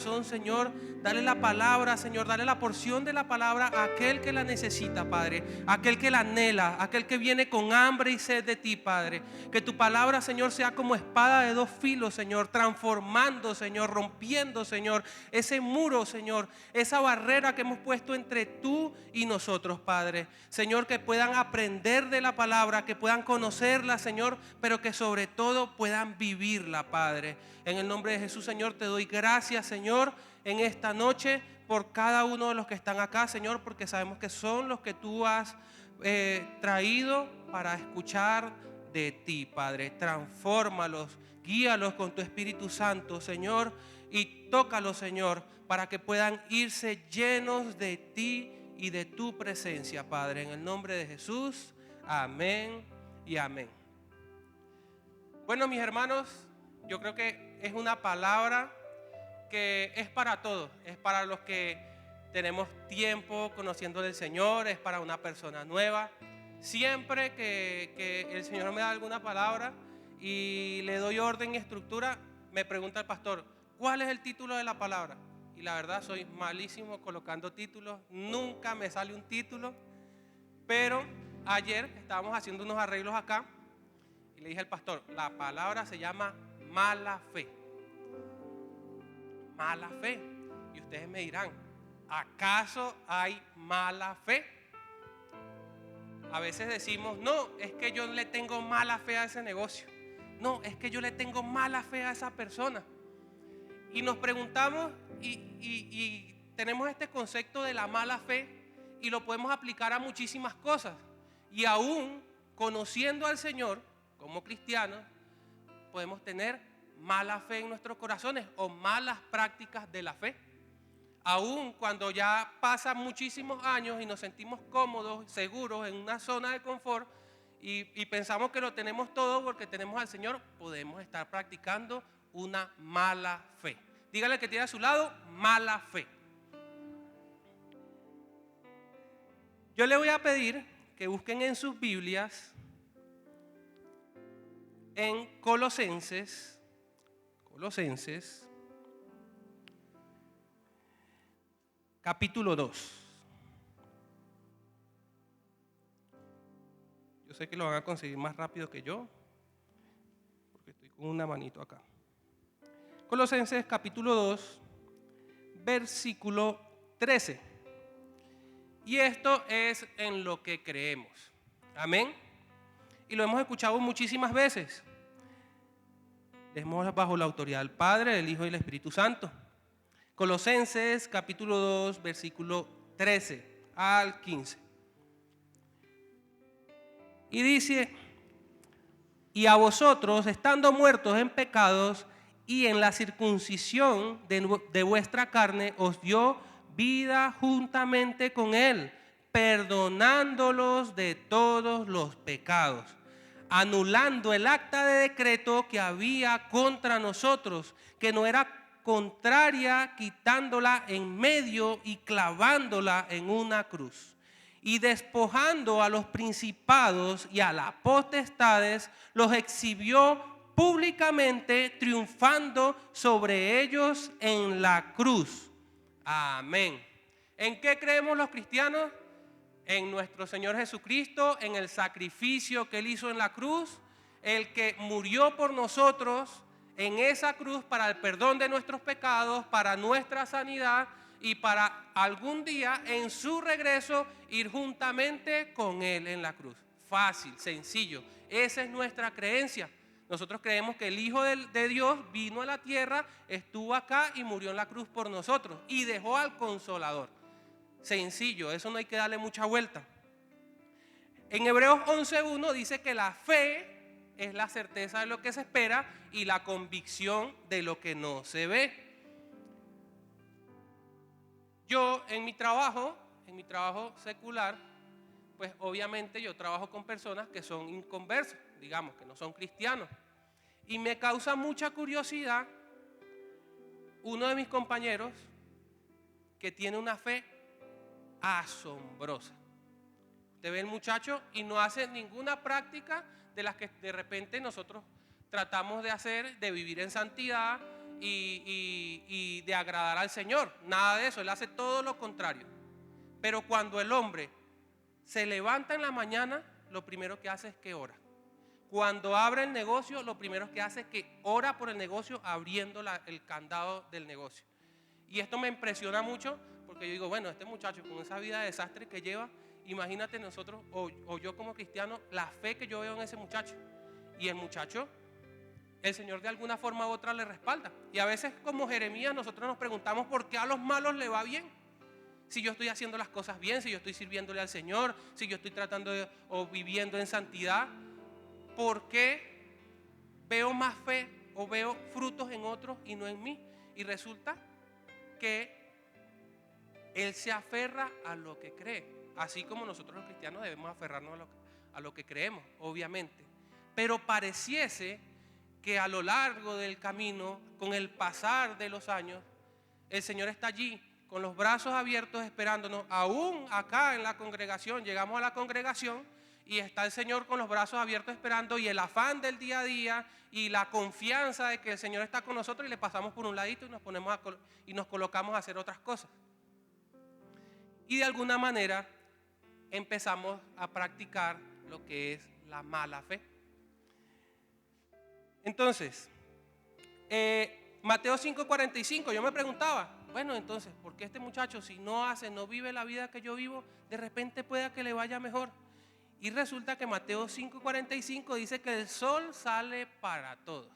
Señor, dale la palabra, Señor, dale la porción de la palabra a aquel que la necesita, Padre, aquel que la anhela, aquel que viene con hambre y sed de ti, Padre. Que tu palabra, Señor, sea como espada de dos filos, Señor, transformando, Señor, rompiendo, Señor, ese muro, Señor, esa barrera que hemos puesto entre tú y nosotros, Padre. Señor, que puedan aprender de la palabra, que puedan conocerla, Señor, pero que sobre todo puedan vivirla, Padre. En el nombre de Jesús, Señor, te doy gracias, Señor, en esta noche por cada uno de los que están acá, Señor, porque sabemos que son los que tú has traído para escuchar de ti, Padre. Transfórmalos, guíalos con tu Espíritu Santo, Señor, y tócalos, Señor, para que puedan irse llenos de ti y de tu presencia, Padre. En el nombre de Jesús, amén y amén. Bueno, mis hermanos, yo creo que es una palabra que es para todos, es para los que tenemos tiempo conociendo del Señor, es para una persona nueva. Siempre que el Señor me da alguna palabra y le doy orden y estructura, me pregunta el pastor, ¿cuál es el título de la palabra? Y la verdad soy malísimo colocando títulos, nunca me sale un título, pero ayer estábamos haciendo unos arreglos acá y le dije al pastor, la palabra se llama mala fe. Mala fe. Y ustedes me dirán, ¿acaso hay mala fe? A veces decimos, no, es que yo le tengo mala fe a ese negocio. No, es que yo le tengo mala fe a esa persona. Y nos preguntamos y tenemos este concepto de la mala fe y lo podemos aplicar a muchísimas cosas. Y aún conociendo al Señor como cristianos, podemos tener mala fe en nuestros corazones o malas prácticas de la fe. Aún cuando ya pasan muchísimos años y nos sentimos cómodos, seguros en una zona de confort y pensamos que lo tenemos todo porque tenemos al Señor, podemos estar practicando una mala fe. Dígale que tiene a su lado, mala fe. Yo le voy a pedir que busquen en sus Biblias en Colosenses capítulo 2. Yo sé que lo van a conseguir más rápido que yo, porque estoy con una manito acá. Colosenses capítulo 2, versículo 13. Y esto es en lo que creemos. Amén. Y lo hemos escuchado muchísimas veces. Estamos bajo la autoridad del Padre, del Hijo y del Espíritu Santo. Colosenses capítulo 2, versículo 13 al 15. Y dice, y a vosotros, estando muertos en pecados y en la circuncisión de vuestra carne, os dio vida juntamente con Él, perdonándolos de todos los pecados, anulando el acta de decreto que había contra nosotros, que no era contraria, quitándola en medio y clavándola en una cruz. Y despojando a los principados y a las potestades, los exhibió públicamente, triunfando sobre ellos en la cruz. Amén. ¿En qué creemos los cristianos? En nuestro Señor Jesucristo, en el sacrificio que Él hizo en la cruz, el que murió por nosotros en esa cruz para el perdón de nuestros pecados, para nuestra sanidad y para algún día en su regreso ir juntamente con Él en la cruz. Fácil, sencillo. Esa es nuestra creencia. Nosotros creemos que el Hijo de Dios vino a la tierra, estuvo acá y murió en la cruz por nosotros y dejó al Consolador. Sencillo, eso no hay que darle mucha vuelta. En Hebreos 11:1 dice que la fe es la certeza de lo que se espera y la convicción de lo que no se ve. Yo en mi trabajo secular, pues obviamente yo trabajo con personas que son inconversos, digamos, que no son cristianos. Y me causa mucha curiosidad uno de mis compañeros que tiene una fe asombrosa. Usted ve el muchacho y no hace ninguna práctica de las que de repente nosotros tratamos de hacer, de vivir en santidad y de agradar al Señor. Nada de eso, Él hace todo lo contrario. Pero cuando el hombre se levanta en la mañana, lo primero que hace es que ora. Cuando abre el negocio, lo primero que hace es que ora por el negocio, abriendo el candado del negocio. Y esto me impresiona mucho, porque yo digo, bueno, este muchacho con esa vida de desastre que lleva, imagínate nosotros, o yo como cristiano, la fe que yo veo en ese muchacho. Y el muchacho, el Señor de alguna forma u otra le respalda. Y a veces como Jeremías nosotros nos preguntamos por qué a los malos le va bien. Si yo estoy haciendo las cosas bien, si yo estoy sirviéndole al Señor, si yo estoy tratando o viviendo en santidad, ¿por qué veo más fe o veo frutos en otros y no en mí? Y resulta que él se aferra a lo que cree, así como nosotros los cristianos debemos aferrarnos a lo que creemos, obviamente. Pero pareciese que a lo largo del camino, con el pasar de los años, el Señor está allí con los brazos abiertos esperándonos. Aún acá en la congregación, llegamos a la congregación y está el Señor con los brazos abiertos esperando, y el afán del día a día y la confianza de que el Señor está con nosotros, y le pasamos por un ladito y nos colocamos a hacer otras cosas. Y de alguna manera empezamos a practicar lo que es la mala fe. Entonces, Mateo 5:45, yo me preguntaba, bueno, entonces, ¿por qué este muchacho, si no vive la vida que yo vivo, de repente pueda que le vaya mejor? Y resulta que Mateo 5:45 dice que el sol sale para todos.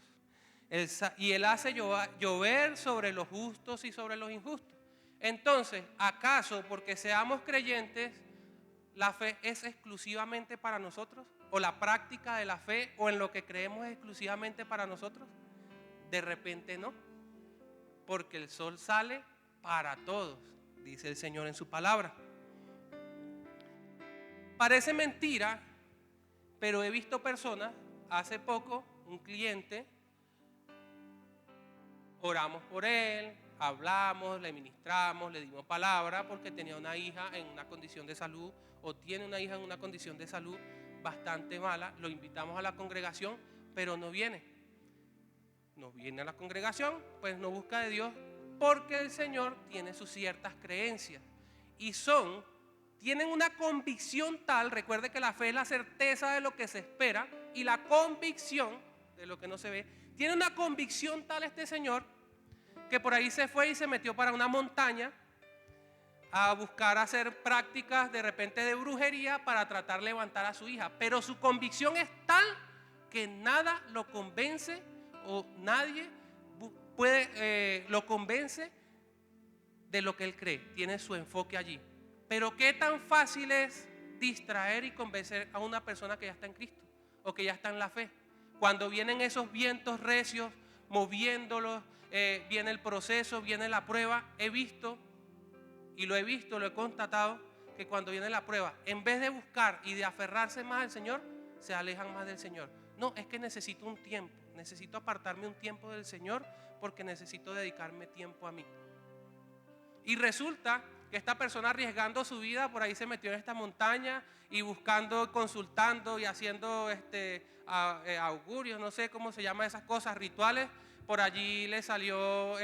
Y Él hace llover sobre los justos y sobre los injustos. Entonces, ¿acaso porque seamos creyentes, la fe es exclusivamente para nosotros? ¿O la práctica de la fe o en lo que creemos es exclusivamente para nosotros? De repente no, porque el sol sale para todos, dice el Señor en su palabra. Parece mentira, pero he visto personas, hace poco, un cliente, oramos por él, hablamos, le ministramos, le dimos palabra porque tenía una hija en una condición de salud, o tiene una hija en una condición de salud bastante mala. Lo invitamos a la congregación, pero no viene. No viene a la congregación, pues no busca de Dios, porque el Señor tiene sus ciertas creencias y tienen una convicción tal. Recuerde que la fe es la certeza de lo que se espera y la convicción de lo que no se ve. Tiene una convicción tal este señor que por ahí se fue y se metió para una montaña a buscar hacer prácticas de repente de brujería para tratar de levantar a su hija. Pero su convicción es tal que nada lo convence, o nadie lo convence de lo que él cree. Tiene su enfoque allí. Pero qué tan fácil es distraer y convencer a una persona que ya está en Cristo o que ya está en la fe. Cuando vienen esos vientos recios moviéndolos, viene el proceso, viene la prueba. Lo he constatado, que cuando viene la prueba, en vez de buscar y de aferrarse más al Señor, se alejan más del Señor. No, es que necesito un tiempo, necesito apartarme un tiempo del Señor porque necesito dedicarme tiempo a mí. Y resulta que esta persona, arriesgando su vida, por ahí se metió en esta montaña y buscando, consultando y haciendo augurios, no sé cómo se llaman esas cosas, rituales. Por allí le salió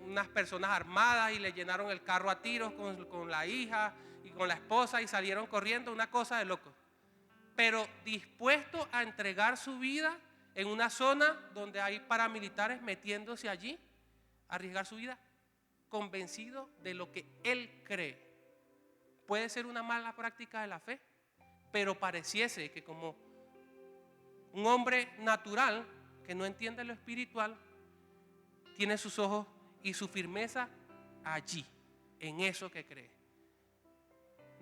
unas personas armadas y le llenaron el carro a tiros con la hija y con la esposa, y salieron corriendo, una cosa de locos. Pero dispuesto a entregar su vida en una zona donde hay paramilitares metiéndose allí, a arriesgar su vida, convencido de lo que él cree. Puede ser una mala práctica de la fe, pero pareciese que como un hombre natural que no entiende lo espiritual, tiene sus ojos y su firmeza allí, en eso que cree.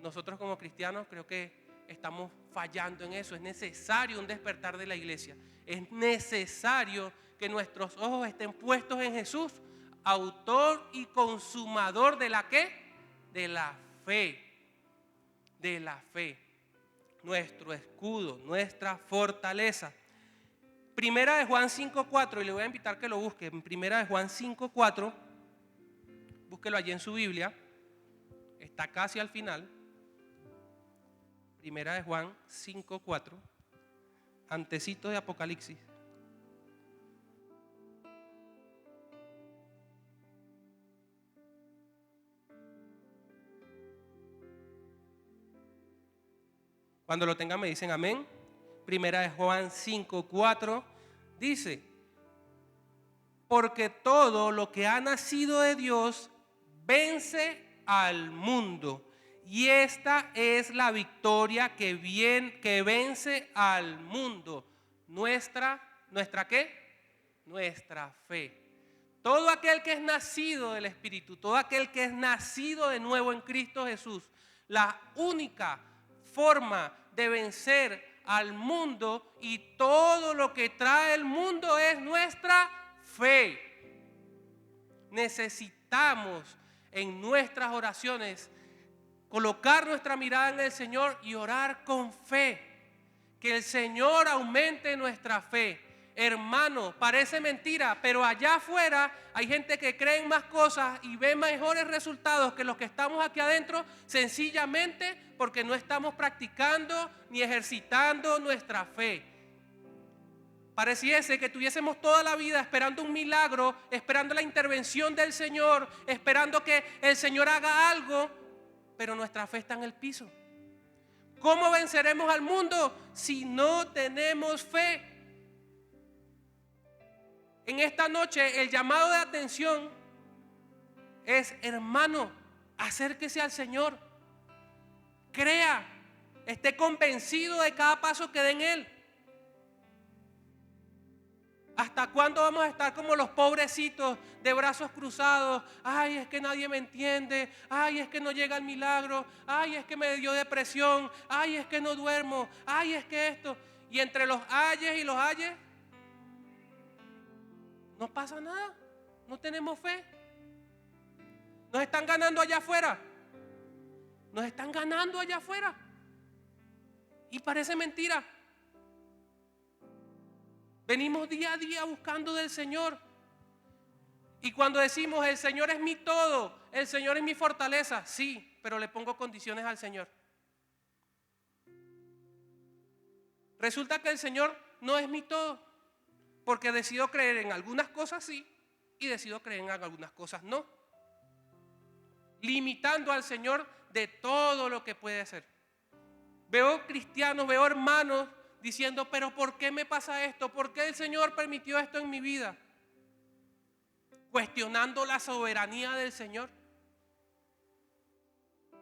Nosotros como cristianos creo que estamos fallando en eso. Es necesario un despertar de la iglesia. Es necesario que nuestros ojos estén puestos en Jesús, autor y consumador de la ¿qué? De la fe. De la fe. Nuestro escudo, nuestra fortaleza. Primera de Juan 5:4, y le voy a invitar que lo busque. En Primera de Juan 5:4, búsquelo allí en su Biblia. Está casi al final. Primera de Juan 5:4, antecito de Apocalipsis. Cuando lo tengan me dicen amén. Primera de Juan 5:4 dice: porque todo lo que ha nacido de Dios vence al mundo. Y esta es la victoria que vence al mundo. ¿Nuestra qué? Nuestra fe. Todo aquel que es nacido del Espíritu, todo aquel que es nacido de nuevo en Cristo Jesús, la única forma de vencer al mundo y todo lo que trae el mundo es nuestra fe. Necesitamos en nuestras oraciones colocar nuestra mirada en el Señor y orar con fe. Que el Señor aumente nuestra fe. Hermano, parece mentira, pero allá afuera hay gente que cree en más cosas y ve mejores resultados que los que estamos aquí adentro, sencillamente porque no estamos practicando ni ejercitando nuestra fe. Pareciese que tuviésemos toda la vida esperando un milagro, esperando la intervención del Señor, esperando que el Señor haga algo, pero nuestra fe está en el piso. ¿Cómo venceremos al mundo si no tenemos fe? En esta noche el llamado de atención es: hermano, acérquese al Señor, crea, esté convencido de cada paso que dé en Él. ¿Hasta cuándo vamos a estar como los pobrecitos de brazos cruzados? Ay, es que nadie me entiende. Ay, es que no llega el milagro. Ay, es que me dio depresión. Ay, es que no duermo. Ay, es que esto. Y entre los ayes y los ayes no pasa nada. No tenemos fe. Nos están ganando allá afuera. Nos están ganando allá afuera. Y parece mentira. Venimos día a día buscando del Señor. Y cuando decimos el Señor es mi todo, el Señor es mi fortaleza, sí, pero le pongo condiciones al Señor. Resulta que el Señor no es mi todo, porque decido creer en algunas cosas sí y decido creer en algunas cosas no. Limitando al Señor de todo lo que puede hacer. Veo cristianos, veo hermanos diciendo: pero ¿por qué me pasa esto? ¿Por qué el Señor permitió esto en mi vida? Cuestionando la soberanía del Señor.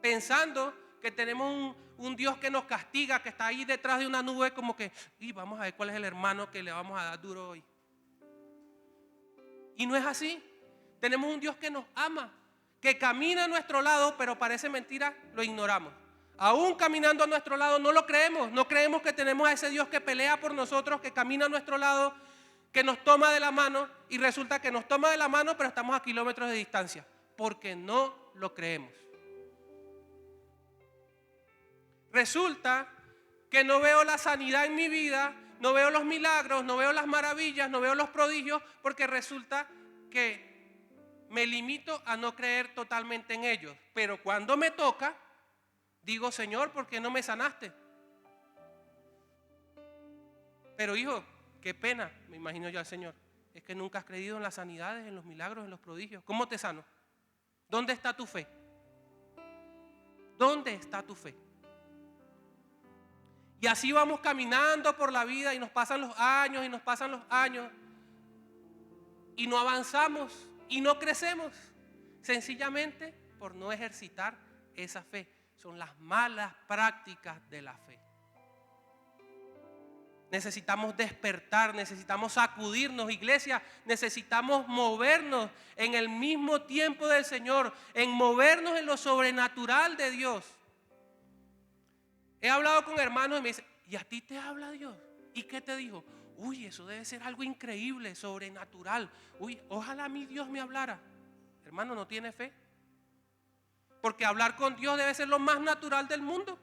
Pensando que tenemos un Dios que nos castiga, que está ahí detrás de una nube como que: y vamos a ver cuál es el hermano que le vamos a dar duro hoy. Y no es así. Tenemos un Dios que nos ama, que camina a nuestro lado, pero parece mentira, lo ignoramos. Aún caminando a nuestro lado no lo creemos. No creemos que tenemos a ese Dios que pelea por nosotros, que camina a nuestro lado, que nos toma de la mano, y resulta que nos toma de la mano pero estamos a kilómetros de distancia, porque no lo creemos. Resulta que no veo la sanidad en mi vida, no veo los milagros, no veo las maravillas, no veo los prodigios, porque resulta que me limito a no creer totalmente en ellos. Pero cuando me toca, digo: Señor, ¿por qué no me sanaste? Pero hijo, qué pena, me imagino yo al Señor, es que nunca has creído en las sanidades, en los milagros, en los prodigios. ¿Cómo te sano? ¿Dónde está tu fe? ¿Dónde está tu fe? Y así vamos caminando por la vida y nos pasan los años y nos pasan los años y no avanzamos y no crecemos, sencillamente por no ejercitar esa fe. Son las malas prácticas de la fe. Necesitamos despertar, necesitamos sacudirnos, iglesia, necesitamos movernos en el mismo tiempo del Señor, en movernos en lo sobrenatural de Dios. He hablado con hermanos y me dicen: ¿y a ti te habla Dios? ¿Y qué te dijo? Uy, eso debe ser algo increíble, sobrenatural. Uy, ojalá a mí Dios me hablara. Hermano, ¿no tiene fe? Porque hablar con Dios debe ser lo más natural del mundo.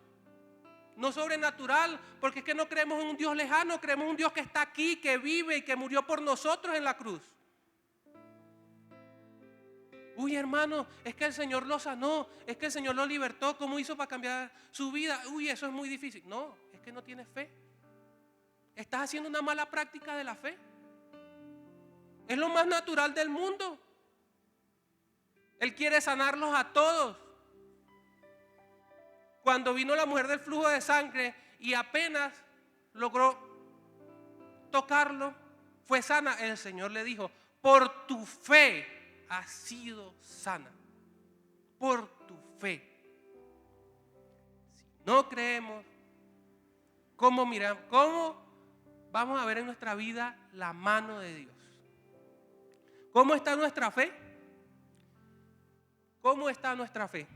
No sobrenatural, porque es que no creemos en un Dios lejano, creemos en un Dios que está aquí, que vive y que murió por nosotros en la cruz. Uy, hermano, es que el Señor lo sanó, es que el Señor lo libertó, ¿cómo hizo para cambiar su vida? Uy, eso es muy difícil. No, es que no tienes fe. Estás haciendo una mala práctica de la fe. Es lo más natural del mundo. Él quiere sanarlos a todos. Cuando vino la mujer del flujo de sangre y apenas logró tocarlo, fue sana. El Señor le dijo: por tu fe has sido sana. Por tu fe. Si no creemos, ¿cómo vamos a ver en nuestra vida la mano de Dios? ¿Cómo está nuestra fe? ¿Cómo está nuestra fe?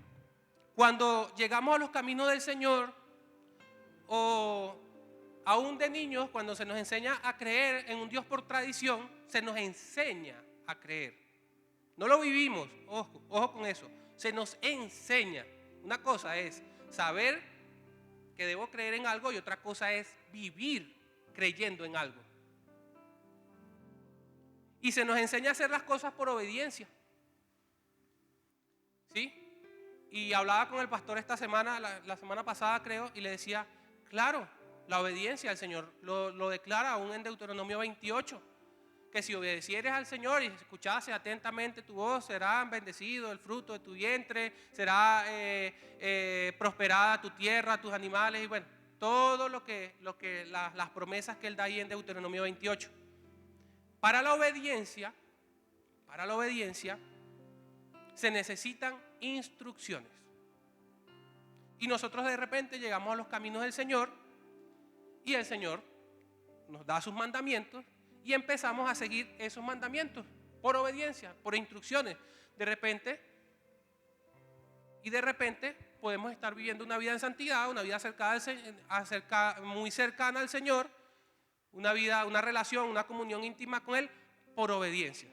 Cuando llegamos a los caminos del Señor, o aún de niños, cuando se nos enseña a creer en un Dios por tradición, se nos enseña a creer. No lo vivimos, ojo con eso. Se nos enseña. Una cosa es saber que debo creer en algo y otra cosa es vivir creyendo en algo. Y se nos enseña a hacer las cosas por obediencia. ¿Sí? Y hablaba con el pastor esta semana, la semana pasada creo, y le decía, claro, la obediencia al Señor lo declara aún en Deuteronomio 28, que si obedecieres al Señor y escuchase atentamente tu voz, será bendecido el fruto de tu vientre, será prosperada tu tierra, tus animales, y bueno, todo las promesas que Él da ahí en Deuteronomio 28. Para la obediencia se necesitan instrucciones. Y nosotros de repente llegamos a los caminos del Señor y el Señor nos da sus mandamientos y empezamos a seguir esos mandamientos por obediencia, por instrucciones. De repente podemos estar viviendo una vida en santidad, una vida muy cercana al Señor, una relación, una comunión íntima con Él por obediencia.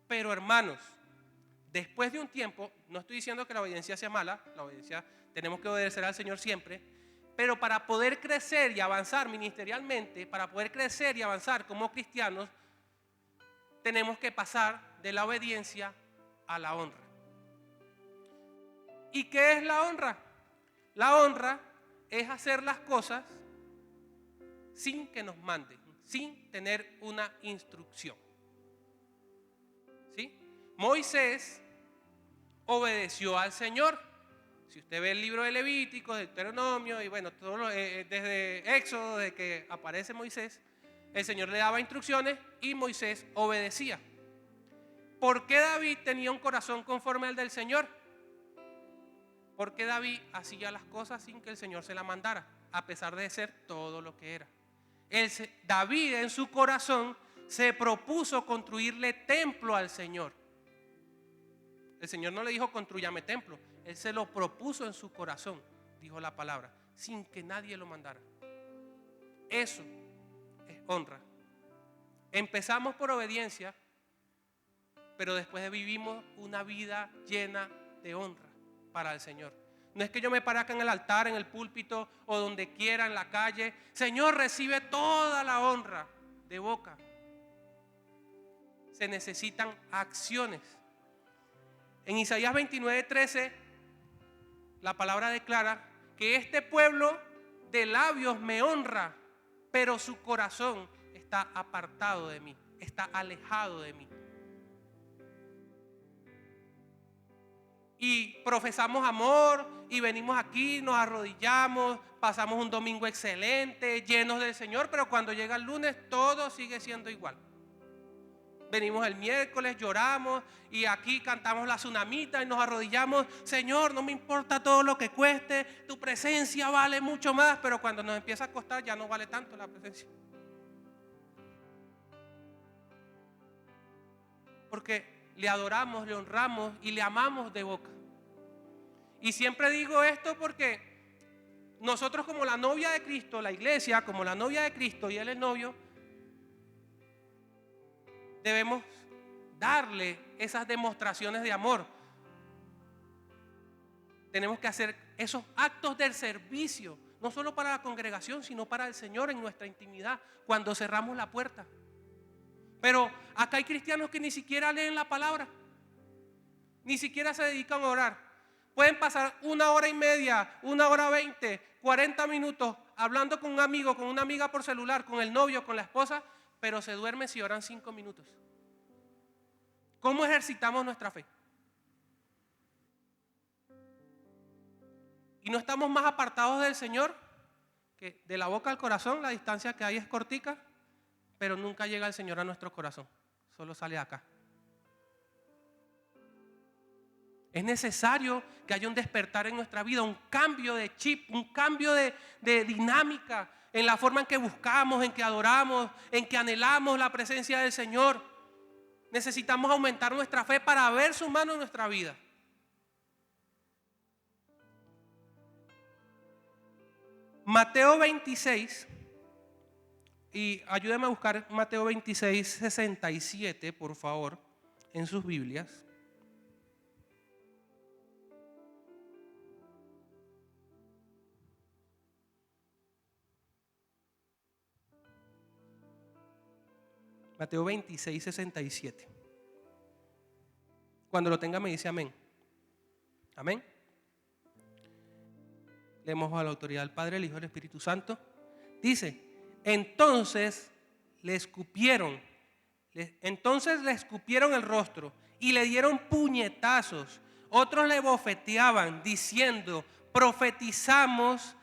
Pero hermanos, después de un tiempo, no estoy diciendo que la obediencia sea mala, la obediencia, tenemos que obedecer al Señor siempre, pero para poder crecer y avanzar ministerialmente, para poder crecer y avanzar como cristianos, tenemos que pasar de la obediencia a la honra. ¿Y qué es la honra? La honra es hacer las cosas sin que nos manden, sin tener una instrucción. ¿Sí? Moisés obedeció al Señor. Si usted ve el libro de Levítico, de Deuteronomio y bueno, desde Éxodo, desde que aparece Moisés, el Señor le daba instrucciones y Moisés obedecía. ¿Por qué David tenía un corazón conforme al del Señor? Porque David hacía las cosas sin que el Señor se la mandara, a pesar de ser todo lo que era. David en su corazón se propuso construirle templo al Señor. El Señor no le dijo construyame templo, Él se lo propuso en su corazón, dijo la palabra, sin que nadie lo mandara. Eso es honra. Empezamos por obediencia, pero después vivimos una vida llena de honra para el Señor. No es que yo me pare acá en el altar, en el púlpito o donde quiera, en la calle. Señor, recibe toda la honra de boca. Se necesitan acciones. En Isaías 29:13, la palabra declara que este pueblo de labios me honra, pero su corazón está apartado de mí, está alejado de mí. Y profesamos amor y venimos aquí, nos arrodillamos, pasamos un domingo excelente, llenos del Señor, pero cuando llega el lunes todo sigue siendo igual. Venimos el miércoles, lloramos y aquí cantamos la tsunamita y nos arrodillamos. Señor, no me importa todo lo que cueste, tu presencia vale mucho más, pero cuando nos empieza a costar ya no vale tanto la presencia. Porque le adoramos, le honramos y le amamos de boca. Y siempre digo esto porque nosotros como la novia de Cristo, la iglesia como la novia de Cristo y Él el novio, debemos darle esas demostraciones de amor. Tenemos que hacer esos actos del servicio, no solo para la congregación, sino para el Señor en nuestra intimidad, cuando cerramos la puerta. Pero acá hay cristianos que ni siquiera leen la palabra, ni siquiera se dedican a orar. Pueden pasar 1 hora y media, 1 hora 20, 40 minutos hablando con un amigo, con una amiga por celular, con el novio, con la esposa, pero se duermen si oran 5 minutos. ¿Cómo ejercitamos nuestra fe? ¿Y no estamos más apartados del Señor? que de la boca al corazón la distancia que hay es cortica, pero nunca llega el Señor a nuestro corazón, solo sale acá. Es necesario que haya un despertar en nuestra vida, un cambio de chip, un cambio de dinámica en la forma en que buscamos, en que adoramos, en que anhelamos la presencia del Señor. Necesitamos aumentar nuestra fe para ver su mano en nuestra vida. Mateo 26, y ayúdenme a buscar Mateo 26, 67, por favor, en sus Biblias. Mateo 26, 67. Cuando lo tenga me dice amén. Amén. Leemos a la autoridad del Padre, el Hijo y el Espíritu Santo. Dice, entonces le escupieron el rostro y le dieron puñetazos. Otros le bofeteaban diciendo, profetízanos.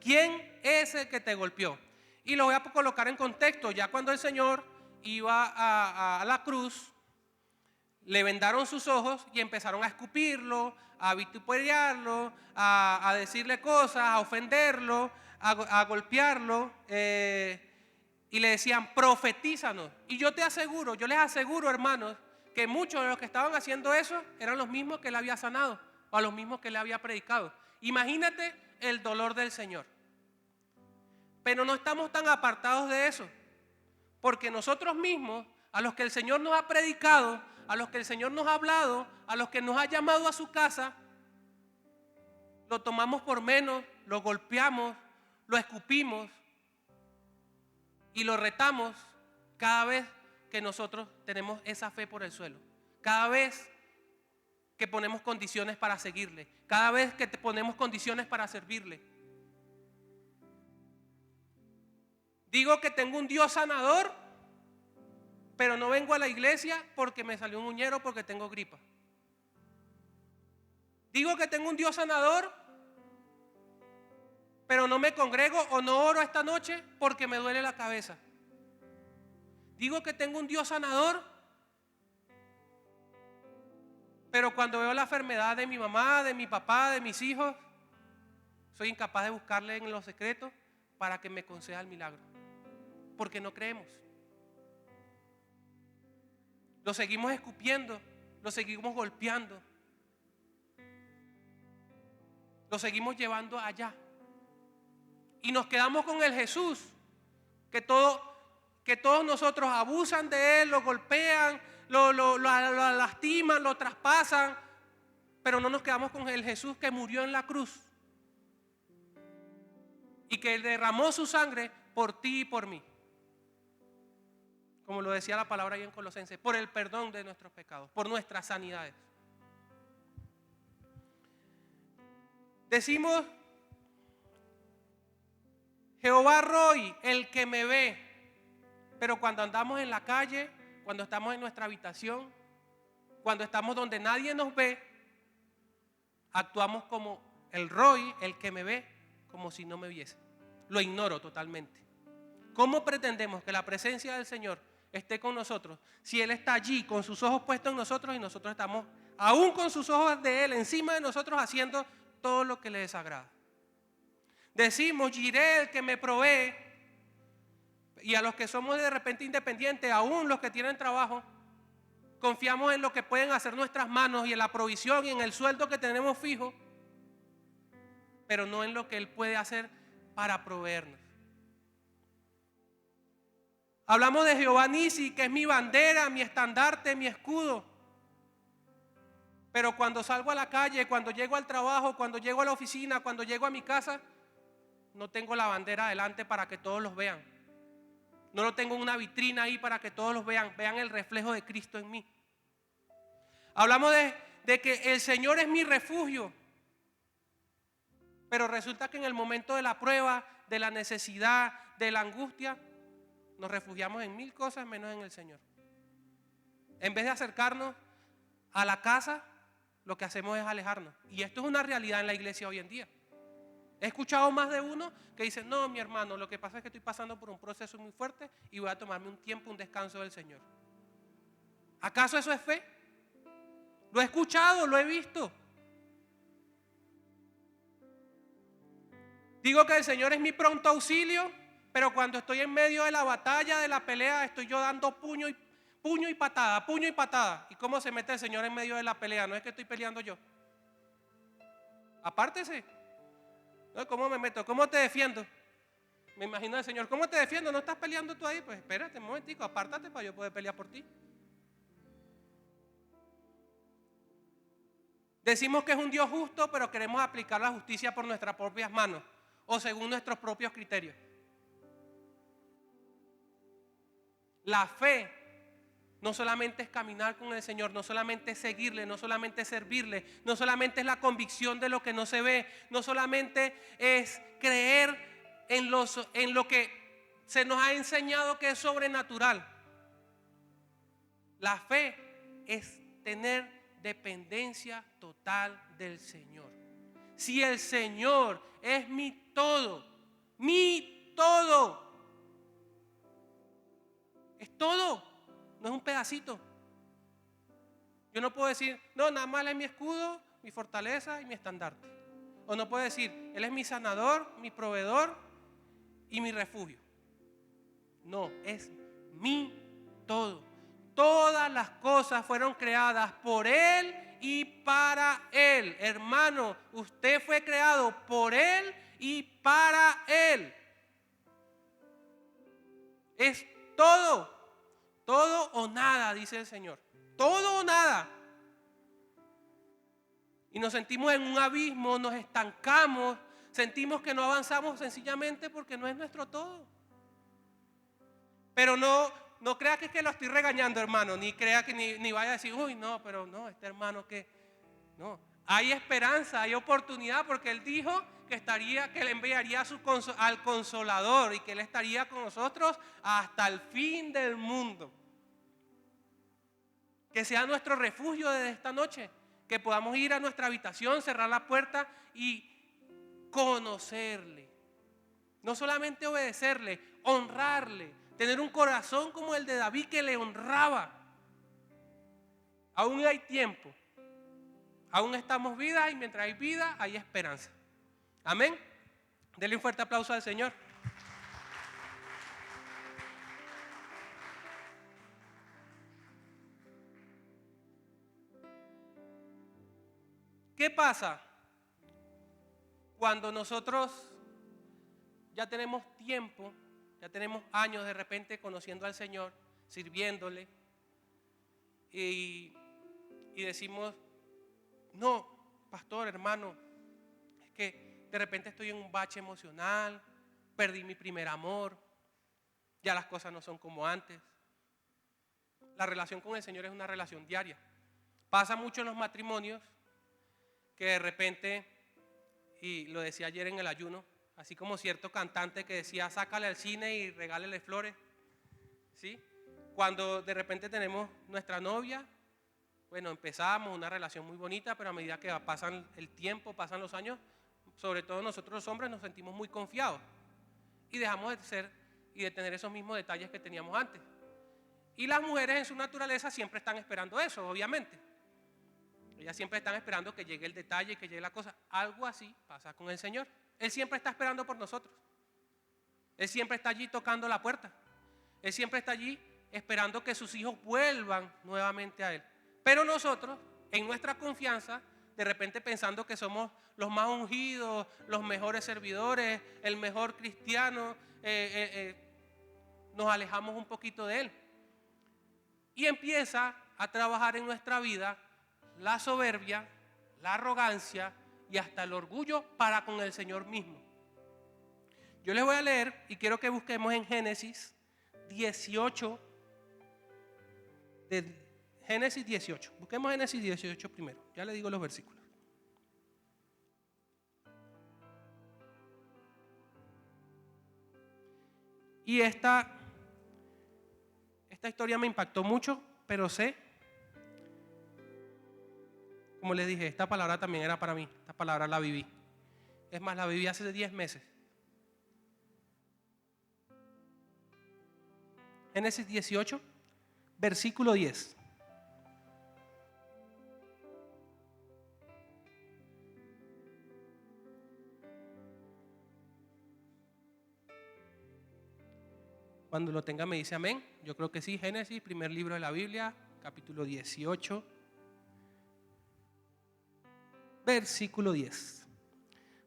¿Quién es el que te golpeó? Y lo voy a colocar en contexto. Ya cuando el Señor iba a la cruz, le vendaron sus ojos y empezaron a escupirlo, a vituperiarlo, a decirle cosas, a ofenderlo, a golpearlo, y le decían, profetízanos. Y yo les aseguro, hermanos, que muchos de los que estaban haciendo eso eran los mismos que él había sanado, o a los mismos que le había predicado. Imagínate el dolor del Señor. Pero no estamos tan apartados de eso, porque nosotros mismos, a los que el Señor nos ha predicado, a los que el Señor nos ha hablado, a los que nos ha llamado a su casa, lo tomamos por menos, lo golpeamos, lo escupimos y lo retamos cada vez que nosotros tenemos esa fe por el suelo, cada vez que ponemos condiciones para seguirle, cada vez que ponemos condiciones para servirle. Digo que tengo un Dios sanador, pero no vengo a la iglesia porque me salió un uñero, porque tengo gripa. Digo que tengo un Dios sanador, pero no me congrego o no oro esta noche porque me duele la cabeza. Digo que tengo un Dios sanador, pero cuando veo la enfermedad de mi mamá, de mi papá, de mis hijos, soy incapaz de buscarle en los secretos para que me conceda el milagro, porque no creemos. Lo seguimos escupiendo, lo seguimos golpeando, lo seguimos llevando allá. Y nos quedamos con el Jesús que todos nosotros abusan de él, lo golpean, lo lastiman, lo traspasan, pero no nos quedamos con el Jesús que murió en la cruz y que derramó su sangre por ti y por mí. Como lo decía la palabra ahí en Colosenses, por el perdón de nuestros pecados, por nuestras sanidades. Decimos, Jehová Roy, el que me ve. Pero cuando andamos en la calle, cuando estamos en nuestra habitación, cuando estamos donde nadie nos ve, actuamos como el Roy, el que me ve, como si no me viese. Lo ignoro totalmente. ¿Cómo pretendemos que la presencia del Señor esté con nosotros si Él está allí con sus ojos puestos en nosotros y nosotros estamos aún con sus ojos de Él encima de nosotros haciendo todo lo que le desagrada? Decimos, Jireh, el que me provee, y a los que somos de repente independientes, aún los que tienen trabajo, confiamos en lo que pueden hacer nuestras manos y en la provisión y en el sueldo que tenemos fijo, pero no en lo que Él puede hacer para proveernos. Hablamos de Jehová Nisi, que es mi bandera, mi estandarte, mi escudo. Pero cuando salgo a la calle, cuando llego al trabajo, cuando llego a la oficina, cuando llego a mi casa, no tengo la bandera adelante para que todos los vean. No lo tengo en una vitrina ahí para que todos los vean el reflejo de Cristo en mí. Hablamos de que el Señor es mi refugio. Pero resulta que en el momento de la prueba, de la necesidad, de la angustia, nos refugiamos en mil cosas menos en el Señor. En vez de acercarnos a la casa lo que hacemos es alejarnos. Y esto es una realidad en la iglesia hoy en día. He escuchado más de uno que dice, no, mi hermano, lo que pasa es que estoy pasando por un proceso muy fuerte y voy a tomarme un tiempo, un descanso del Señor. ¿Acaso eso es fe? Lo he escuchado, lo he visto. Digo que el Señor es mi pronto auxilio, pero cuando estoy en medio de la batalla, de la pelea, estoy yo dando puño y patada, puño y patada. ¿Y cómo se mete el Señor en medio de la pelea? No es que estoy peleando yo. Apártese. ¿No? ¿Cómo me meto? ¿Cómo te defiendo? Me imagino al Señor, ¿cómo te defiendo? ¿No estás peleando tú ahí? Pues espérate un momentico, apártate para yo poder pelear por ti. Decimos que es un Dios justo, pero queremos aplicar la justicia por nuestras propias manos o según nuestros propios criterios. La fe no solamente es caminar con el Señor, no solamente es seguirle, no solamente es servirle, no solamente es la convicción de lo que no se ve, no solamente es creer en lo que se nos ha enseñado que es sobrenatural. La fe es tener dependencia total del Señor. Si el Señor es mi todo, es todo, no es un pedacito. Yo no puedo decir, no, nada más Él es mi escudo, mi fortaleza y mi estandarte. O no puedo decir, Él es mi sanador, mi proveedor y mi refugio. No, es mi todo. Todas las cosas fueron creadas por Él y para Él. Hermano, usted fue creado por Él y para Él. Es todo. Todo o nada, dice el Señor. Todo o nada. Y nos sentimos en un abismo, nos estancamos, sentimos que no avanzamos sencillamente porque no es nuestro todo. Pero no crea que es que lo estoy regañando, hermano, ni crea que ni vaya a decir, uy, no, pero no, este hermano que, no. Hay esperanza, hay oportunidad, porque Él dijo que Él enviaría al Consolador y que Él estaría con nosotros hasta el fin del mundo. Que sea nuestro refugio desde esta noche, que podamos ir a nuestra habitación, cerrar la puerta y conocerle. No solamente obedecerle, honrarle, tener un corazón como el de David que le honraba. Aún hay tiempo, aún estamos vivos y mientras hay vida hay esperanza. Amén. Denle un fuerte aplauso al Señor. ¿Qué pasa cuando nosotros ya tenemos tiempo, ya tenemos años de repente conociendo al Señor, sirviéndole y decimos, no, pastor, hermano, es que de repente estoy en un bache emocional, perdí mi primer amor, ya las cosas no son como antes? La relación con el Señor es una relación diaria. Pasa mucho en los matrimonios que de repente, y lo decía ayer en el ayuno, así como cierto cantante que decía, sácale al cine y regálele flores, ¿sí? Cuando de repente tenemos nuestra novia, bueno, empezamos una relación muy bonita, pero a medida que pasan el tiempo, pasan los años, sobre todo nosotros los hombres nos sentimos muy confiados y dejamos de ser y de tener esos mismos detalles que teníamos antes. Y las mujeres en su naturaleza siempre están esperando eso, obviamente. Ellas siempre están esperando que llegue el detalle, que llegue la cosa. Algo así pasa con el Señor. Él siempre está esperando por nosotros. Él siempre está allí tocando la puerta. Él siempre está allí esperando que sus hijos vuelvan nuevamente a Él. Pero nosotros, en nuestra confianza, de repente pensando que somos los más ungidos, los mejores servidores, el mejor cristiano, nos alejamos un poquito de Él. Y empieza a trabajar en nuestra vida la soberbia, la arrogancia y hasta el orgullo para con el Señor mismo. Yo les voy a leer y quiero que busquemos en Génesis 18. Génesis 18. Busquemos Génesis 18 primero. Ya le digo los versículos. Y esta historia me impactó mucho, pero sé, como les dije, esta palabra también era para mí. Esta palabra la viví. Es más, la viví hace 10 meses. Génesis 18, versículo 10. Cuando lo tenga me dice amén. Yo creo que sí. Génesis, primer libro de la Biblia, capítulo 18, versículo 10.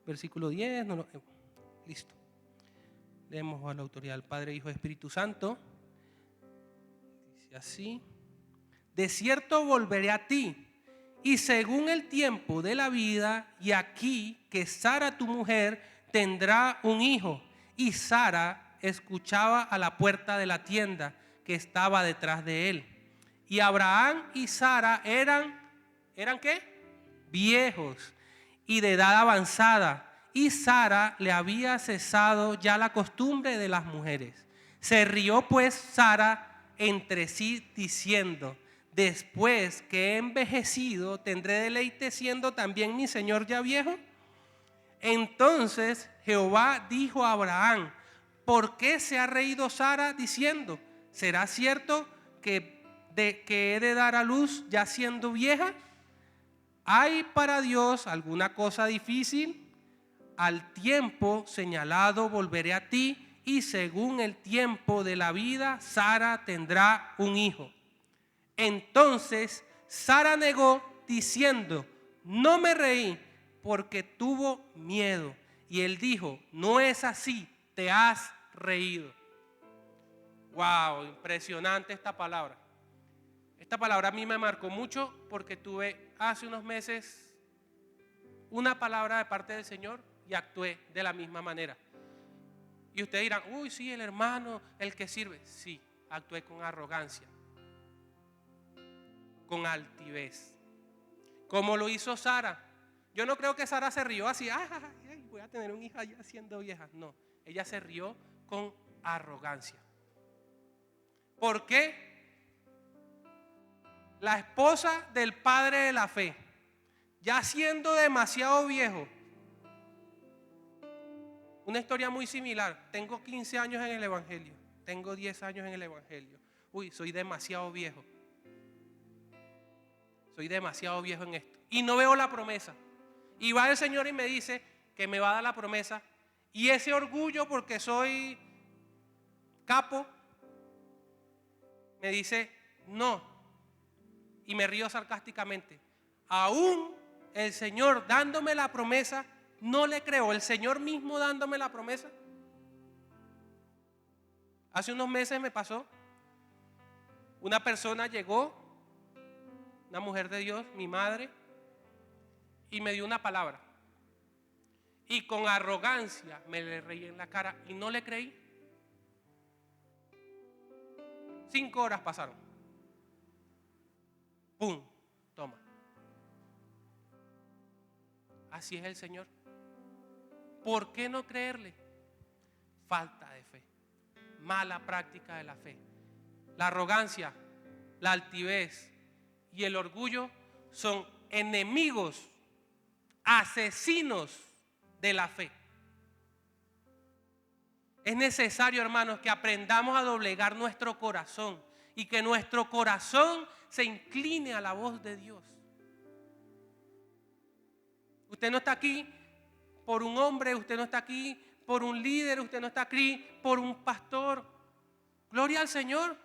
Versículo 10, listo. Leemos a la autoridad del Padre, Hijo y Espíritu Santo. Dice así: de cierto volveré a ti, y según el tiempo de la vida, y aquí que Sara tu mujer tendrá un hijo. Y Sara escuchaba a la puerta de la tienda que estaba detrás de él. Y Abraham y Sara ¿eran qué? Viejos y de edad avanzada. Y Sara le había cesado ya la costumbre de las mujeres. Se rió pues Sara entre sí diciendo: después que he envejecido, ¿tendré deleite siendo también mi señor ya viejo? Entonces Jehová dijo a Abraham: ¿por qué se ha reído Sara diciendo: ¿será cierto que he de dar a luz ya siendo vieja? ¿Hay para Dios alguna cosa difícil? Al tiempo señalado volveré a ti, y según el tiempo de la vida, Sara tendrá un hijo. Entonces Sara negó diciendo: no me reí, porque tuvo miedo. Y él dijo: no es así, te has reído. Wow, impresionante esta palabra. Esta palabra a mí me marcó mucho porque tuve hace unos meses una palabra de parte del Señor y actué de la misma manera. Y ustedes dirán: uy, sí, el hermano, el que sirve. Sí, actué con arrogancia, con altivez, como lo hizo Sara. Yo no creo que Sara se rió así: ay, voy a tener un hijo ya siendo vieja. No, ella se rió con arrogancia. ¿Por qué? La esposa del padre de la fe, ya siendo demasiado viejo. Una historia muy similar. Tengo 15 años en el evangelio. Tengo 10 años en el evangelio. Uy, soy demasiado viejo. Soy demasiado viejo en esto. Y no veo la promesa. Y va el Señor y me dice que me va a dar la promesa. Y ese orgullo, porque soy capo, me dice no. Y me río sarcásticamente. Aún el Señor dándome la promesa, no le creo. El Señor mismo dándome la promesa. Hace unos meses me pasó. Una persona llegó, una mujer de Dios, mi madre, y me dio una palabra. Y con arrogancia me le reí en la cara y no le creí. 5 horas pasaron. ¡Pum! Toma. Así es el Señor. ¿Por qué no creerle? Falta de fe. Mala práctica de la fe. La arrogancia, la altivez y el orgullo son enemigos, asesinos de la fe. Es necesario, hermanos, que aprendamos a doblegar nuestro corazón y que nuestro corazón se incline a la voz de Dios. Usted no está aquí por un hombre, usted no está aquí por un líder, usted no está aquí por un pastor. Gloria al Señor.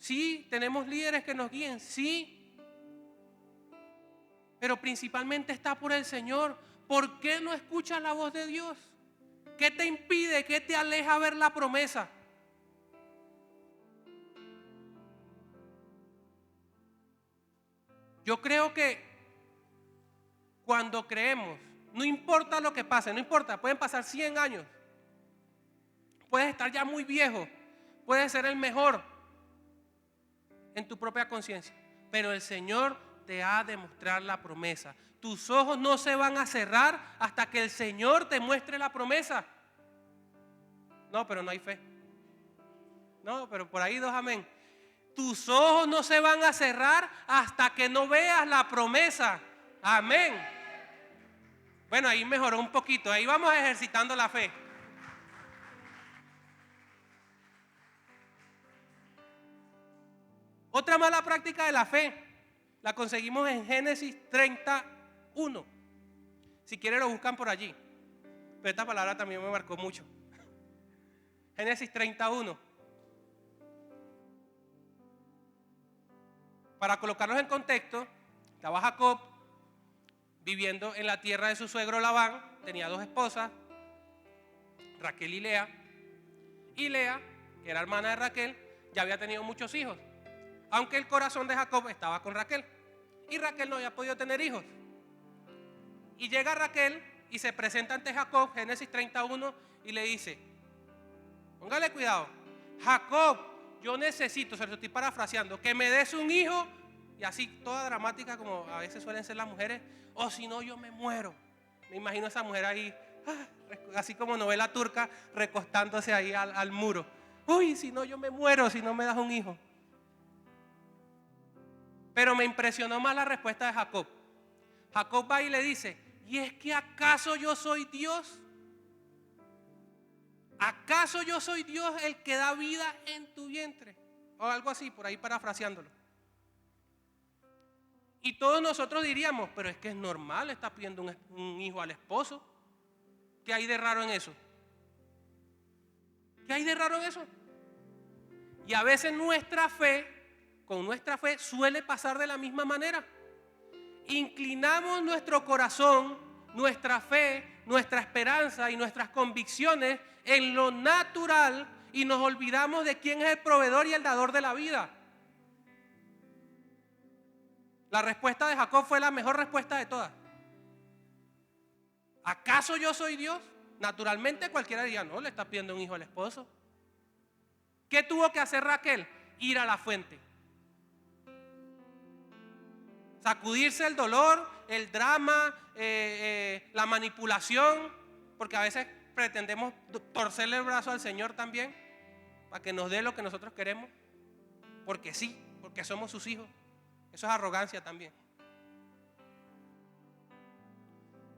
Sí, tenemos líderes que nos guíen, sí. Pero principalmente está por el Señor. ¿Por qué no escuchas la voz de Dios? ¿Qué te impide? ¿Qué te aleja ver la promesa? Yo creo que cuando creemos, no importa lo que pase, no importa, pueden pasar 100 años, puedes estar ya muy viejo, puedes ser el mejor en tu propia conciencia, pero el Señor te ha de mostrar la promesa. Tus ojos no se van a cerrar hasta que el Señor te muestre la promesa. No, pero no hay fe. No, pero por ahí 2 amén. Tus ojos no se van a cerrar hasta que no veas la promesa. Amén. Bueno, ahí mejoró un poquito. Ahí vamos ejercitando la fe. Otra mala práctica de la fe la conseguimos en Génesis 31. Si quieren lo buscan por allí. Pero esta palabra también me marcó mucho. Génesis 31. Para colocarlos en contexto, estaba Jacob viviendo en la tierra de su suegro Labán. Tenía 2 esposas, Raquel y Lea. Y Lea, que era hermana de Raquel, ya había tenido muchos hijos. Aunque el corazón de Jacob estaba con Raquel. Y Raquel no había podido tener hijos. Y llega Raquel y se presenta ante Jacob, Génesis 31, y le dice, póngale cuidado, Jacob, yo necesito, se lo estoy parafraseando, que me des un hijo, y así toda dramática como a veces suelen ser las mujeres, o si no yo me muero. Me imagino a esa mujer ahí, así como novela turca, recostándose ahí al muro. Uy, si no yo me muero, si no me das un hijo. Pero me impresionó más la respuesta de Jacob. Jacob va y le dice, ¿y es que acaso yo soy Dios? ¿Acaso yo soy Dios el que da vida en tu vientre? O algo así, por ahí parafraseándolo. Y todos nosotros diríamos, pero es que es normal, está pidiendo un hijo al esposo. ¿Qué hay de raro en eso? ¿Qué hay de raro en eso? Y a veces con nuestra fe suele pasar de la misma manera. Inclinamos nuestro corazón, nuestra fe, nuestra esperanza y nuestras convicciones en lo natural y nos olvidamos de quién es el proveedor y el dador de la vida. La respuesta de Jacob fue la mejor respuesta de todas. ¿Acaso yo soy Dios? Naturalmente cualquiera diría, no, le está pidiendo un hijo al esposo. ¿Qué tuvo que hacer Raquel? Ir a la fuente. Sacudirse el dolor, el drama, la manipulación, porque a veces pretendemos torcerle el brazo al Señor también, para que nos dé lo que nosotros queremos, porque sí, porque somos sus hijos. Eso es arrogancia también.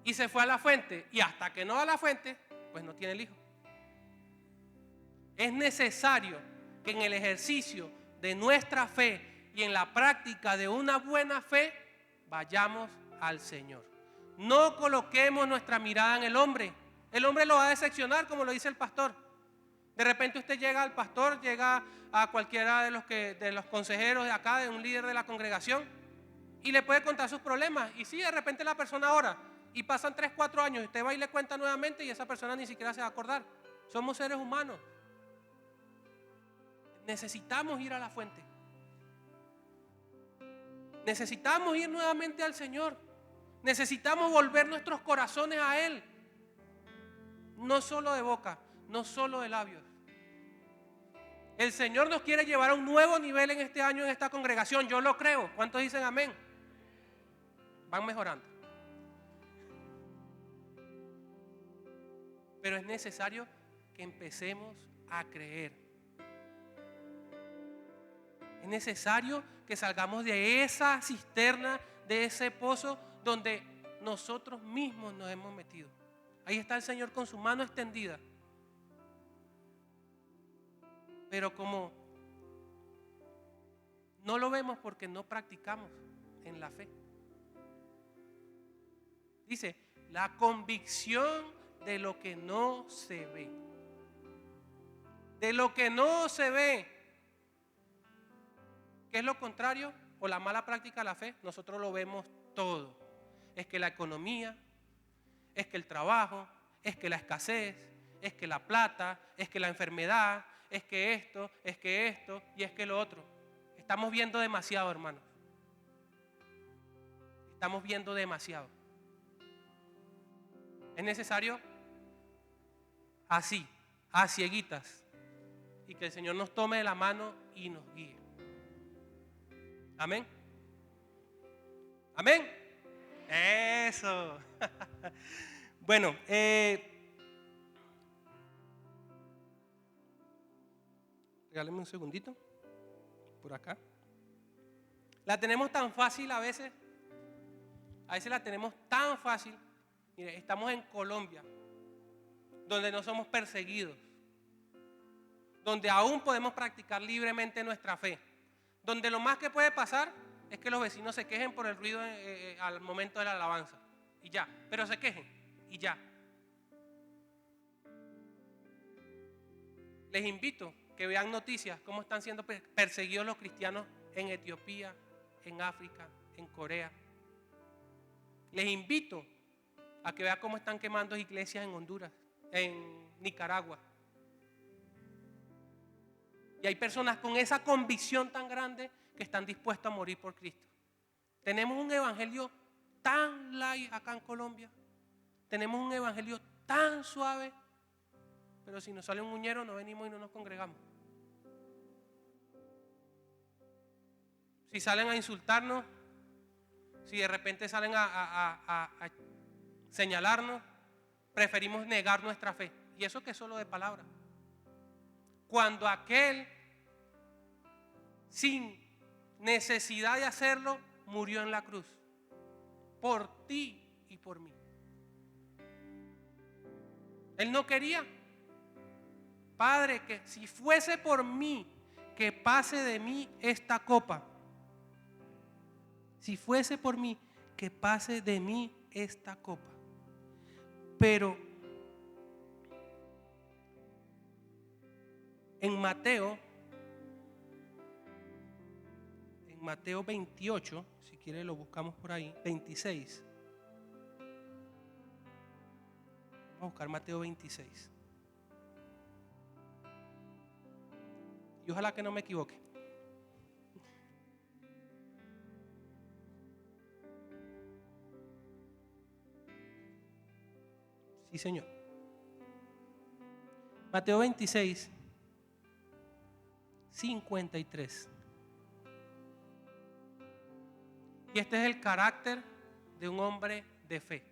Y se fue a la fuente, y hasta que no va a la fuente, pues no tiene el hijo. Es necesario que en el ejercicio de nuestra fe y en la práctica de una buena fe, vayamos al Señor. No coloquemos nuestra mirada en el hombre. El hombre lo va a decepcionar, como lo dice el pastor. De repente usted llega al pastor, llega a cualquiera de los consejeros de acá, de un líder de la congregación, y le puede contar sus problemas. Y sí, de repente la persona ora, y pasan 3, 4 años, y usted va y le cuenta nuevamente, y esa persona ni siquiera se va a acordar. Somos seres humanos. Necesitamos ir a la fuente. Necesitamos ir nuevamente al Señor. Necesitamos volver nuestros corazones a Él. No solo de boca, no solo de labios. El Señor nos quiere llevar a un nuevo nivel en este año en esta congregación. Yo lo creo. ¿Cuántos dicen amén? Van mejorando. Pero es necesario que empecemos a creer. Es necesario que salgamos de esa cisterna, de ese pozo donde nosotros mismos nos hemos metido. Ahí está el Señor con su mano extendida. Pero como no lo vemos porque no practicamos en la fe. Dice, la convicción de lo que no se ve. De lo que no se ve. ¿Qué es lo contrario o la mala práctica de la fe? Nosotros lo vemos todo. Es que la economía, es que el trabajo, es que la escasez, es que la plata, es que la enfermedad, es que esto y es que lo otro. Estamos viendo demasiado, hermanos. Estamos viendo demasiado. Es necesario así, a cieguitas, y que el Señor nos tome de la mano y nos guíe. Amén. Amén. Eso. Bueno, regáleme un segundito. por acá. La tenemos tan fácil a veces la tenemos tan fácil. Mire, estamos en Colombia, donde no somos perseguidos, donde aún podemos practicar libremente nuestra fe, donde lo más que puede pasar es que los vecinos se quejen por el ruido al momento de la alabanza, y ya, pero se quejen, y ya. Les invito que vean noticias, cómo están siendo perseguidos los cristianos en Etiopía, en África, en Corea. Les invito a que vean cómo están quemando iglesias en Honduras, en Nicaragua. Y hay personas con esa convicción tan grande que están dispuestos a morir por Cristo. Tenemos un evangelio tan light acá en Colombia. Tenemos un evangelio tan suave. Pero si nos sale un muñero, no venimos y no nos congregamos. Si salen a insultarnos, si de repente salen a señalarnos, preferimos negar nuestra fe. Y eso que es solo de palabra. Cuando aquel, sin necesidad de hacerlo, murió en la cruz. Por ti y por mí. Él no quería. Padre, que si fuese por mí, que pase de mí esta copa. Si fuese por mí, que pase de mí esta copa. Pero en Mateo 28, si quiere lo buscamos por ahí, 26. Vamos a buscar Mateo 26. Y ojalá que no me equivoque. Sí, Señor. Mateo 26, 53. Y este es el carácter de un hombre de fe.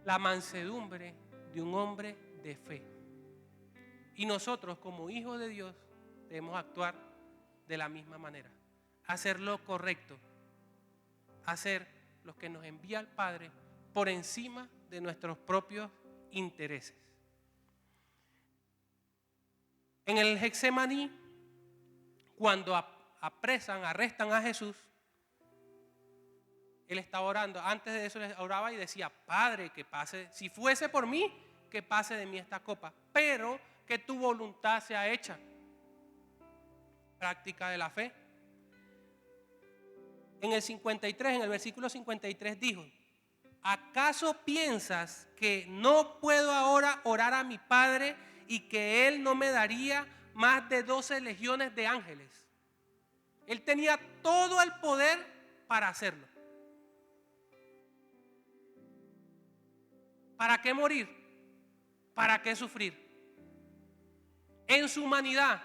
La mansedumbre de un hombre de fe. Y nosotros como hijos de Dios debemos actuar de la misma manera. Hacer lo correcto. Hacer lo que nos envía el Padre por encima de nuestros propios intereses. En el Getsemaní, cuando arrestan a Jesús, Él estaba orando. Antes de eso Él oraba y decía: Padre, que pase, si fuese por mí, que pase de mí esta copa, pero que tu voluntad sea hecha. Práctica de la fe. En el versículo 53 dijo: ¿acaso piensas que no puedo ahora orar a mi Padre y que Él no me daría más de 12 legiones de ángeles? Él tenía todo el poder para hacerlo. ¿Para qué morir? ¿Para qué sufrir? En su humanidad.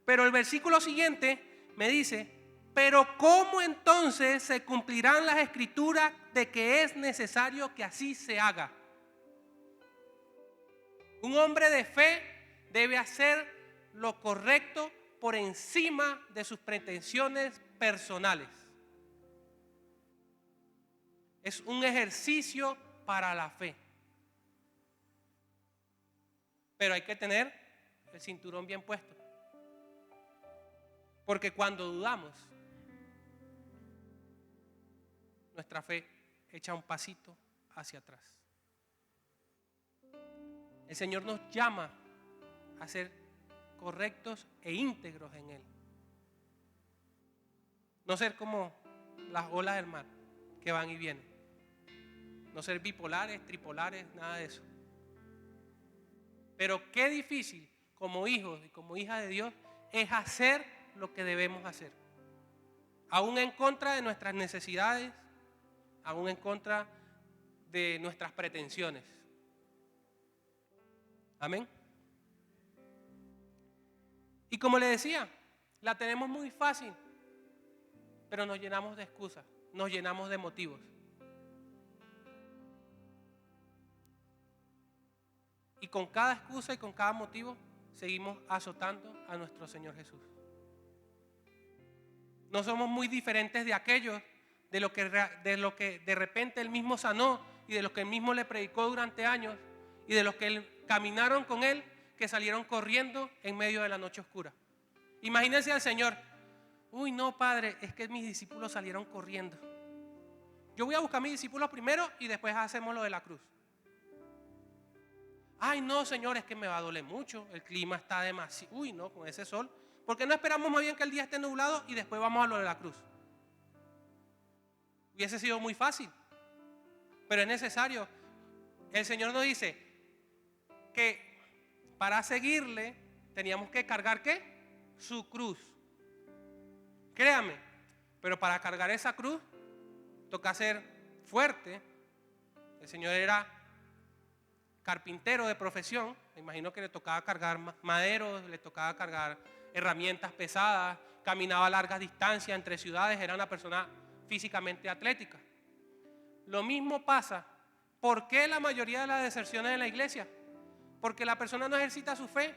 Pero el versículo siguiente me dice: pero ¿cómo entonces se cumplirán las escrituras de que es necesario que así se haga? Un hombre de fe debe hacer lo correcto por encima de sus pretensiones personales. Es un ejercicio para la fe. Pero hay que tener el cinturón bien puesto. Porque cuando dudamos, nuestra fe echa un pasito hacia atrás. El Señor nos llama a ser correctos e íntegros en Él. No ser como las olas del mar que van y vienen. No ser bipolares, tripolares, nada de eso. Pero qué difícil como hijos y como hijas de Dios es hacer lo que debemos hacer. Aún en contra de nuestras necesidades, aún en contra de nuestras pretensiones. Amén. Y como le decía, la tenemos muy fácil, pero nos llenamos de excusas, nos llenamos de motivos. Y con cada excusa y con cada motivo seguimos azotando a nuestro Señor Jesús. No somos muy diferentes de aquellos de lo que de repente él mismo sanó y de los que él mismo le predicó durante años y de los que caminaron con él, que salieron corriendo en medio de la noche oscura. Imagínense al Señor: uy, no, Padre, es que mis discípulos salieron corriendo. Yo voy a buscar a mis discípulos primero y después hacemos lo de la cruz. Ay, no, Señor, es que me va a doler mucho, el clima está demasiado, uy, no, con ese sol. ¿Por qué no esperamos más bien que el día esté nublado y después vamos a lo de la cruz? Hubiese sido muy fácil, pero es necesario. El Señor nos dice que para seguirle teníamos que cargar ¿qué? Su cruz. Créame, pero para cargar esa cruz toca ser fuerte. El Señor era carpintero de profesión. Me imagino que le tocaba cargar maderos, le tocaba cargar herramientas pesadas, caminaba a largas distancias entre ciudades, era una persona físicamente atlética. Lo mismo pasa. ¿Por qué la mayoría de las deserciones de la iglesia? Porque la persona no ejercita su fe.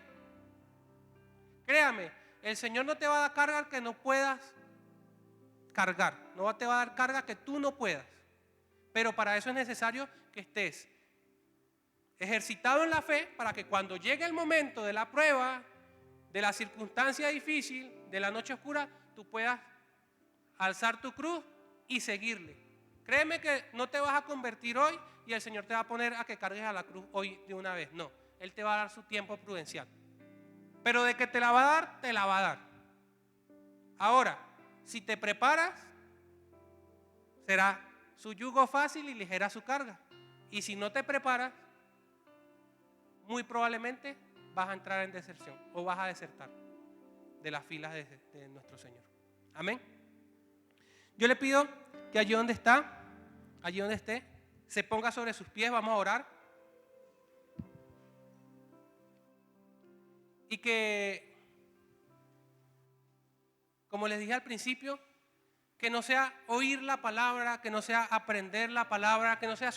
Créame, el Señor no te va a dar carga que no puedas cargar, no te va a dar carga que tú no puedas, pero para eso es necesario que estés ejercitado en la fe, para que cuando llegue el momento de la prueba, de la circunstancia difícil, de la noche oscura, tú puedas alzar tu cruz y seguirle. Créeme que no te vas a convertir hoy y el Señor te va a poner a que cargues a la cruz hoy de una vez. No, Él te va a dar su tiempo prudencial, pero de que te la va a dar, te la va a dar. Ahora, si te preparas, será su yugo fácil y ligera su carga. Y si no te preparas, muy probablemente vas a entrar en deserción o vas a desertar de las filas de nuestro Señor. Amén. Yo le pido que allí donde está, allí donde esté, se ponga sobre sus pies. Vamos a orar. Y que, como les dije al principio, que no sea oír la palabra, que no sea aprender la palabra, que no sea